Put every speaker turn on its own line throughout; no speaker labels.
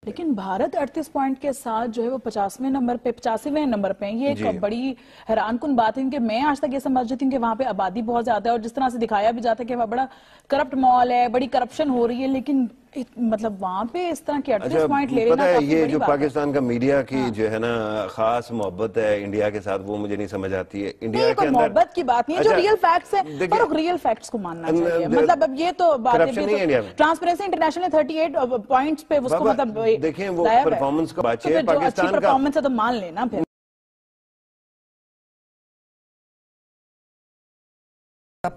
لیکن بھارت 38 پوائنٹ کے ساتھ جو ہے وہ 85ویں نمبر پہ یہ ایک بڑی حیران کن بات ہے، کہ میں آج تک یہ سمجھتی ہوں کہ وہاں پہ آبادی بہت زیادہ ہے اور جس طرح سے دکھایا بھی جاتا ہے کہ وہاں بڑا کرپٹ مال ہے، بڑی کرپشن ہو رہی ہے، لیکن مطلب وہاں پہ اس طرح کے 38 پوائنٹ لے لینا کافی بڑی بات ہے۔
یہ جو پاکستان کا میڈیا کی جو ہے نا خاص محبت ہے انڈیا کے ساتھ، وہ مجھے نہیں سمجھ آتی ہے۔ انڈیا کے اندر
محبت کی بات نہیں ہے، جو ریئل فیکٹس ہیں اور ریئل فیکٹس کو ماننا چاہیے۔ مطلب اب یہ تو بات ہے، ٹرانسپیرنسی انٹرنیشنل نے 38 پوائنٹس پہ اس کو مطلب
دیکھیں وہ پرفارمنس کا بات ہے،
جو اچھی پرفارمنس ہے تو مان لینا پھر۔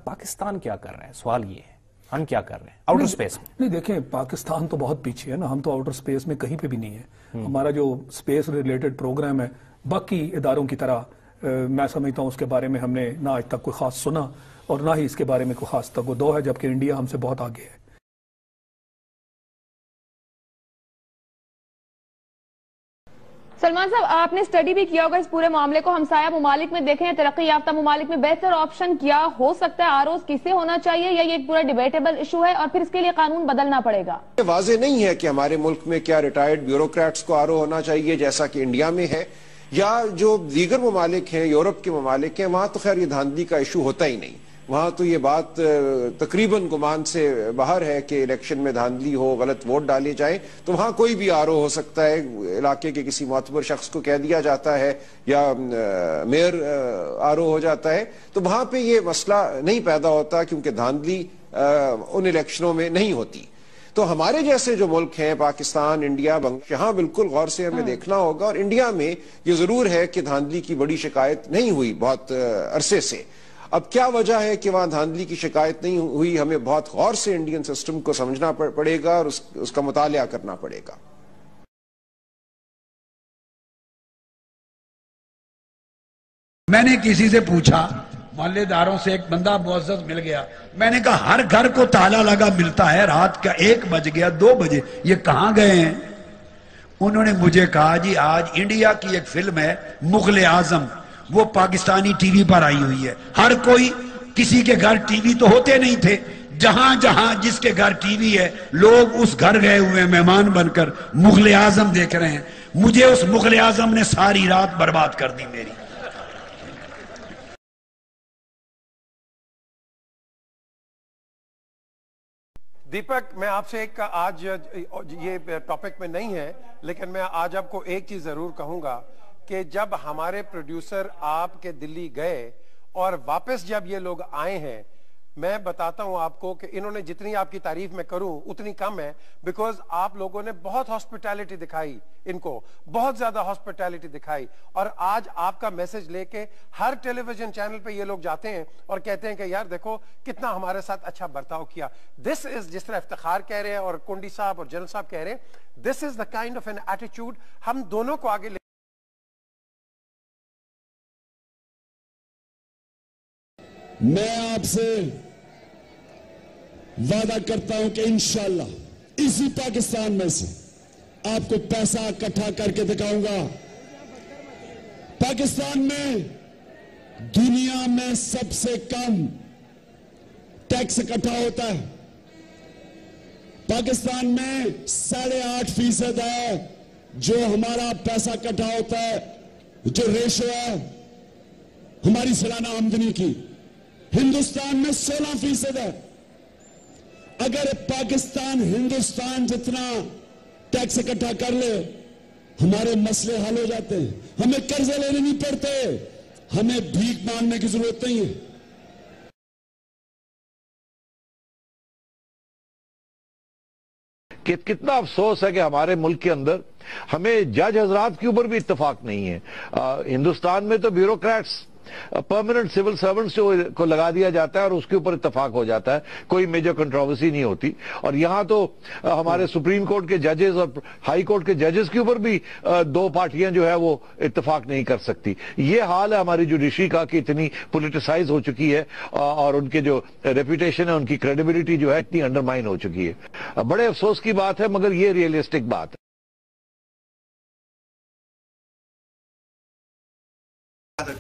پاکستان کیا کر رہا ہے؟ سوال یہ ہے ہم کیا کر رہے ہیں آؤٹر سپیس میں؟
نہیں دیکھیں، پاکستان تو بہت پیچھے ہے نا، ہم تو آؤٹر سپیس میں کہیں پہ بھی نہیں ہے۔ ہمارا جو سپیس ریلیٹڈ پروگرام ہے باقی اداروں کی طرح میں سمجھتا ہوں اس کے بارے میں ہم نے نہ آج تک کوئی خاص سنا اور نہ ہی اس کے بارے میں کوئی خاص تگ و دو ہے، جبکہ انڈیا ہم سے بہت آگے ہے۔
سلمان صاحب، آپ نے اسٹڈی بھی کیا ہوگا اس پورے معاملے کو، ہمسایہ ممالک میں دیکھیں، ترقی یافتہ ممالک میں بہتر آپشن کیا ہو سکتا ہے؟ آر اوز کسے ہونا چاہیے، یا یہ ایک پورا ڈیبیٹیبل ایشو ہے اور پھر اس کے لیے قانون بدلنا پڑے گا؟
واضح نہیں ہے کہ ہمارے ملک میں کیا ریٹائرڈ بیوروکریٹس کو آر او ہونا چاہیے جیسا کہ انڈیا میں ہے، یا جو دیگر ممالک ہیں، یورپ کے ممالک ہیں، وہاں تو خیر یہ دھاندلی کا ایشو ہوتا ہی نہیں۔ وہاں تو یہ بات تقریباً گمان سے باہر ہے کہ الیکشن میں دھاندلی ہو، غلط ووٹ ڈالے جائیں، تو وہاں کوئی بھی آر او ہو سکتا ہے، علاقے کے کسی معتبر شخص کو کہہ دیا جاتا ہے یا میئر آر او ہو جاتا ہے، تو وہاں پہ یہ مسئلہ نہیں پیدا ہوتا کیونکہ دھاندلی ان الیکشنوں میں نہیں ہوتی۔ تو ہمارے جیسے جو ملک ہیں، پاکستان، انڈیا، بنگلہ، یہاں بالکل غور سے ہمیں دیکھنا ہوگا، اور انڈیا میں یہ ضرور ہے کہ دھاندلی کی بڑی شکایت نہیں ہوئی بہت عرصے سے۔ اب کیا وجہ ہے کہ وہاں دھاندلی کی شکایت نہیں ہوئی، ہمیں بہت غور سے انڈین سسٹم کو سمجھنا پڑے گا اور اس کا مطالعہ کرنا پڑے گا۔
میں نے کسی سے پوچھا، محلے داروں سے، ایک بندہ معزز مل گیا، میں نے کہا ہر گھر کو تالا لگا ملتا ہے، رات کا 1 بج گیا، 2 بجے، یہ کہاں گئے ہیں؟ انہوں نے مجھے کہا جی آج انڈیا کی ایک فلم ہے مغل اعظم، وہ پاکستانی ٹی وی پر آئی ہوئی ہے۔ ہر کوئی، کسی کے گھر ٹی وی تو ہوتے نہیں تھے، جہاں جہاں جس کے گھر ٹی وی ہے لوگ اس گھر گئے ہوئے مہمان بن کر مغل اعظم دیکھ رہے ہیں۔ مجھے اس مغل اعظم نے ساری رات برباد کر دی میری۔
دیپک، میں آپ سے ایک آج یہ ٹاپک میں نہیں ہے لیکن میں آج آپ کو ایک چیز ضرور کہوں گا کہ جب ہمارے پروڈیوسر آپ کے دلی گئے اور واپس جب یہ لوگ آئے ہیں، میں بتاتا ہوں آپ کو کہ انہوں نے جتنی آپ کی تعریف میں کروں اتنی کم ہے، بیکوز آپ لوگوں نے بہت ہاسپٹیلٹی دکھائی، ان کو بہت زیادہ ہاسپٹیلٹی دکھائی، اور آج آپ کا میسج لے کے ہر ٹیلی ویژن چینل پہ یہ لوگ جاتے ہیں اور کہتے ہیں کہ یار دیکھو کتنا ہمارے ساتھ اچھا برتاؤ کیا۔ دس از، جس طرح افتخار کہہ رہے ہیں اور کنڈی صاحب اور جنرل صاحب کہہ رہے ہیں، this is the kind of an attitude ہم دونوں کو آگے
میں آپ سے وعدہ کرتا ہوں کہ انشاءاللہ اسی پاکستان میں سے آپ کو پیسہ اکٹھا کر کے دکھاؤں گا۔ پاکستان میں دنیا میں سب سے کم ٹیکس اکٹھا ہوتا ہے، پاکستان میں 8.5% ہے جو ہمارا پیسہ اکٹھا ہوتا ہے، جو ریشو ہے ہماری سالانہ آمدنی کی۔ ہندوستان میں 16% ہے۔ اگر پاکستان ہندوستان جتنا ٹیکس اکٹھا کر لے ہمارے مسئلے حل ہو جاتے ہیں، ہمیں قرضے لینے نہیں پڑتے، ہمیں بھیک مانگنے کی ضرورت نہیں ہے۔
کتنا افسوس ہے کہ ہمارے ملک کے اندر ہمیں جج حضرات کے اوپر بھی اتفاق نہیں ہے۔ ہندوستان میں تو بیوروکریٹس، پرماننٹ سول سرونٹس کو لگا دیا جاتا ہے اور اس کے اوپر اتفاق ہو جاتا ہے، کوئی میجر کنٹروورسی نہیں ہوتی، اور یہاں تو ہمارے سپریم کورٹ کے ججز اور ہائی کورٹ کے ججز کے اوپر بھی 2 پارٹیاں جو ہے وہ اتفاق نہیں کر سکتی۔ یہ حال ہے ہماری جوڈیشری کا کہ اتنی پولیٹیسائز ہو چکی ہے اور ان کے جو ریپوٹیشن ہے، ان کی کریڈیبلٹی جو ہے اتنی انڈرمائن ہو چکی ہے۔ بڑے افسوس کی بات ہے مگر یہ ریئلسٹک بات ہے۔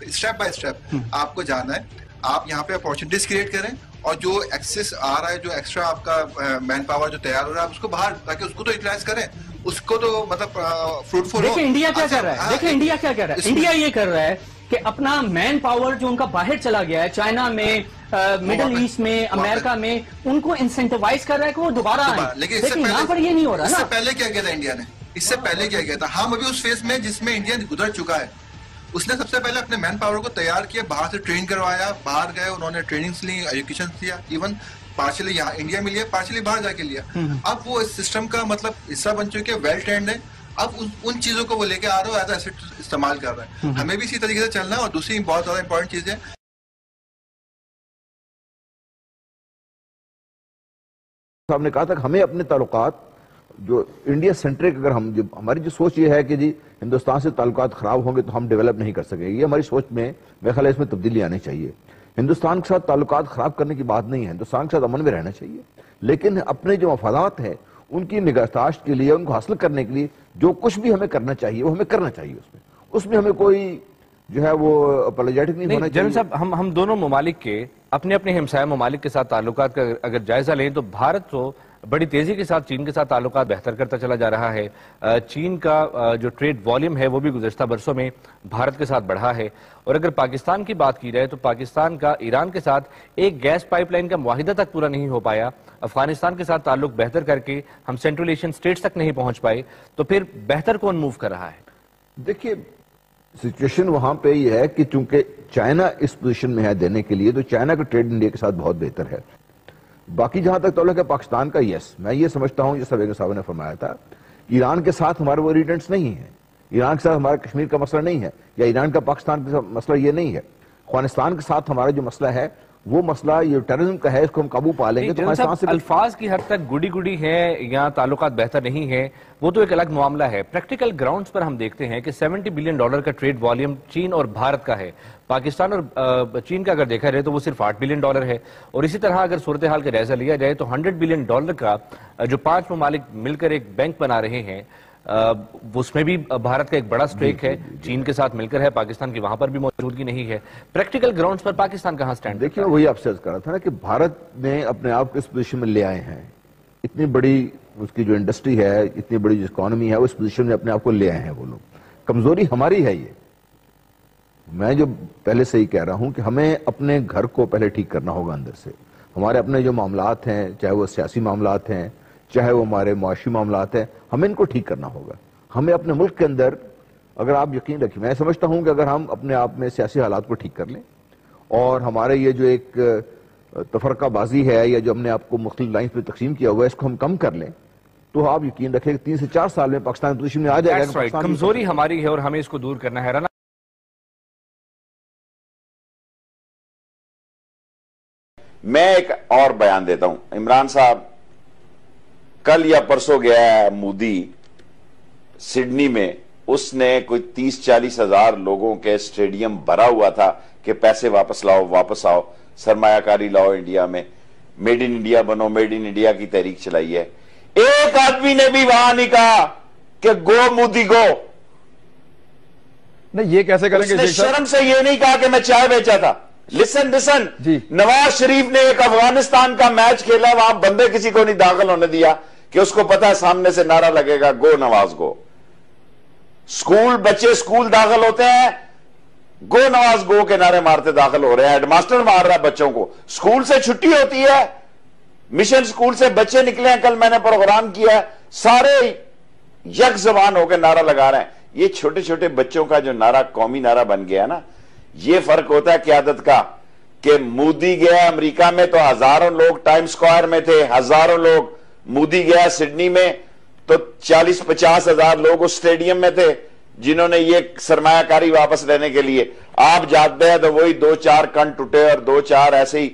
اسٹیپ بائی اسٹیپ آپ کو جانا ہے، آپ یہاں پہ اپارچونٹیز کریٹ کریں، اور جو ایکسس آ رہا ہے، جو ایکسٹرا آپ کا مین پاور جو تیار ہو رہا ہے، آپ اس کو باہر، تاکہ اس کو تو یوٹیلائز کریں، اس کو تو مطلب فروٹفل
دیکھیں انڈیا کیا کر رہا ہے، دیکھیں انڈیا کیا کر رہا ہے، انڈیا یہ کر رہا ہے کہ اپنا مین پاور جو ان کا باہر چلا گیا ہے چائنا میں، مڈل ایسٹ میں، امریکہ میں، ان کو انسینٹیوائز کر رہا ہے کہ وہ دوبارہ آئیں، لیکن یہاں پر یہ نہیں ہو رہا نا۔
اس سے پہلے کیا کیا تھا انڈیا نے، اس سے پہلے کیا کیا تھا، ہم ابھی اس فیز میں جس میں انڈیا گزر چکا ہے، اس نے سب سے پہلے اپنے مین پاور کو تیار کیا، باہر سے ٹرین کروایا، باہر گئے انہوں نے ٹریننگز لی، ایجوکیشن لیا، ایون پارشلی یہاں انڈیا میں لیا، پارشلی باہر جا کے لیا۔ اب وہ اس سسٹم کا مطلب حصہ بن چکے، ویل ٹرینڈ ہے، اب ان چیزوں کو وہ لے کے آ رہا ہے، ایز ایسٹ استعمال کر رہا ہے۔ ہمیں بھی اسی طریقے سے چلنا ہے۔ اور دوسری بہت زیادہ امپورٹنٹ چیز ہے،
صاحب نے کہا تھا کہ ہمیں اپنے تعلقات جو انڈیا سینٹرک، اگر ہم ہماری جو سوچ یہ ہے کہ جی ہندوستان سے تعلقات خراب ہوں گے تو ہم ڈیولپ نہیں کر سکیں گے، یہ ہماری سوچ میں میرے خیال ہے اس میں تبدیلی آنی چاہیے۔ ہندوستان کے ساتھ تعلقات خراب کرنے کی بات نہیں ہے، ہندوستان کے ساتھ امن میں رہنا چاہیے، لیکن اپنے جو مفادات ہیں ان کی نگہداشت کے لیے، ان کو حاصل کرنے کے لیے جو کچھ بھی ہمیں کرنا چاہیے وہ ہمیں کرنا چاہیے، اس میں ہمیں کوئی جو ہے وہ اپولوجیٹک نہیں ہونا چاہیے۔
جنرل صاحب، ہم دونوں ممالک کے اپنے اپنے ہمسایہ ممالک کے ساتھ تعلقات کا اگر جائزہ لیں تو بھارت تو بڑی تیزی کے ساتھ چین کے ساتھ تعلقات بہتر کرتا چلا جا رہا ہے۔ چین کا جو ٹریڈ والیوم ہے وہ بھی گزشتہ برسوں میں بھارت کے ساتھ بڑھا ہے، اور اگر پاکستان کی بات کی جائے تو پاکستان کا ایران کے ساتھ ایک گیس پائپ لائن کا معاہدہ تک پورا نہیں ہو پایا، افغانستان کے ساتھ تعلق بہتر کر کے ہم سینٹرل ایشین سٹیٹس تک نہیں پہنچ پائے، تو پھر بہتر کون موو کر رہا ہے؟
دیکھیے سچویشن وہاں پہ یہ ہے کہ چونکہ چائنا اس پوزیشن میں ہے دینے کے لیے، تو چائنا کا ٹریڈ انڈیا کے ساتھ بہت بہتر ہے۔ باقی جہاں تک تعلق ہے پاکستان کا، یس میں یہ سمجھتا ہوں جیسا بیگم صاحب نے فرمایا تھا، ایران کے ساتھ ہمارے وہ ریٹنٹس نہیں ہیں، ایران کے ساتھ ہمارا کشمیر کا مسئلہ نہیں ہے، یا ایران کا پاکستان کا مسئلہ یہ نہیں ہے۔ افغانستان کے ساتھ ہمارا جو مسئلہ ہے وہ مسئلہ یہ ٹیررزم کا ہے، اس کو ہم قابو پا لیں گے تو افغانستان سے
الفاظ کی حد تک گڈی گڈی ہے یا تعلقات بہتر نہیں ہے، وہ تو ایک الگ معاملہ ہے۔ پریکٹیکل گراؤنڈز پر ہم دیکھتے ہیں کہ $70 بلین کا ٹریڈ والیوم چین اور بھارت کا ہے، پاکستان اور چین کا اگر دیکھا جائے تو وہ صرف $8 بلین ہے، اور اسی طرح اگر صورتحال کا جائزہ لیا جائے تو $100 بلین کا جو 5 ممالک مل کر ایک بینک بنا رہے ہیں، اس میں بھی بھارت کا ایک بڑا سٹیک ہے، چین کے ساتھ مل کر ہے، پاکستان کی وہاں پر بھی موجودگی نہیں ہے۔ پریکٹیکل گراؤنڈز پر پاکستان کہاں سٹینڈ؟
دیکھیں وہی آپ سے عرض کر رہا تھا نا کہ بھارت نے اپنے آپ کو اس پوزیشن میں لے آئے ہیں، اتنی بڑی اس کی جو انڈسٹری ہے، اتنی بڑی جو اکانومی ہے، اس پوزیشن میں اپنے آپ کو لے آئے ہیں وہ لوگ۔ کمزوری ہماری ہے، یہ میں جو پہلے سے ہی کہہ رہا ہوں کہ ہمیں اپنے گھر کو پہلے ٹھیک کرنا ہوگا اندر سے۔ ہمارے اپنے جو معاملات ہیں، چاہے وہ سیاسی معاملات ہیں، چاہے وہ ہمارے معاشی معاملات ہیں، ہمیں ان کو ٹھیک کرنا ہوگا۔ ہمیں اپنے ملک کے اندر، اگر آپ یقین رکھیں، میں سمجھتا ہوں کہ اگر ہم اپنے آپ میں سیاسی حالات کو ٹھیک کر لیں اور ہمارے یہ جو ایک تفرقہ بازی ہے یا جو ہم نے آپ کو مختلف لائنز پہ تقسیم کیا ہوا ہے، اس کو ہم کم کر لیں تو آپ یقین رکھیں کہ 3 سے 4 سال میں پاکستان پوزیشن میں آ جائے گا۔
کمزوری ہماری ہے اور ہمیں اس کو دور کرنا ہے۔
میں ایک اور بیان دیتا ہوں، عمران صاحب کل یا پرسوں گیا ہے مودی سڈنی میں، اس نے کوئی 30-40 ہزار لوگوں کے سٹیڈیم بھرا ہوا تھا کہ پیسے واپس لاؤ، واپس آؤ، سرمایہ کاری لاؤ انڈیا میں، میڈ ان انڈیا بنو، میڈ ان انڈیا کی تحریک چلائی ہے۔ ایک آدمی نے بھی وہاں نہیں کہا کہ گو مودی گو۔
نہیں یہ کیسے کریں گے؟
اس نے شرم سے یہ نہیں کہا کہ میں چائے بیچا تھا۔ لسن نواز شریف نے ایک افغانستان کا میچ کھیلا، وہاں بندے کسی کو نہیں داخل ہونے دیا کہ اس کو پتا ہے سامنے سے نعرہ لگے گا گو نواز گو۔ بچے اسکول داخل ہوتے ہیں، گو نواز گو کے نعرے مارتے داخل ہو رہے ہیں، ہیڈ ماسٹر مار رہا ہے بچوں کو، اسکول سے چھٹی ہوتی ہے، مشن اسکول سے بچے نکلے ہیں، کل میں نے پروگرام کیا ہے، سارے یک زبان ہو کے نعرہ لگا رہے ہیں۔ یہ چھوٹے چھوٹے بچوں کا جو نعرہ قومی نعرہ بن گیا نا، یہ فرق ہوتا ہے قیادت کا، کہ مودی گیا امریکہ میں تو ہزاروں لوگ ٹائم سکوائر میں تھے، ہزاروں لوگ، مودی گیا سڈنی میں تو 40-50 ہزار لوگ اس سٹیڈیم میں تھے جنہوں نے یہ سرمایہ کاری واپس لینے کے لیے۔ آپ جاتے ہیں تو وہی 2-4 کن ٹوٹے اور 2-4 ایسے ہی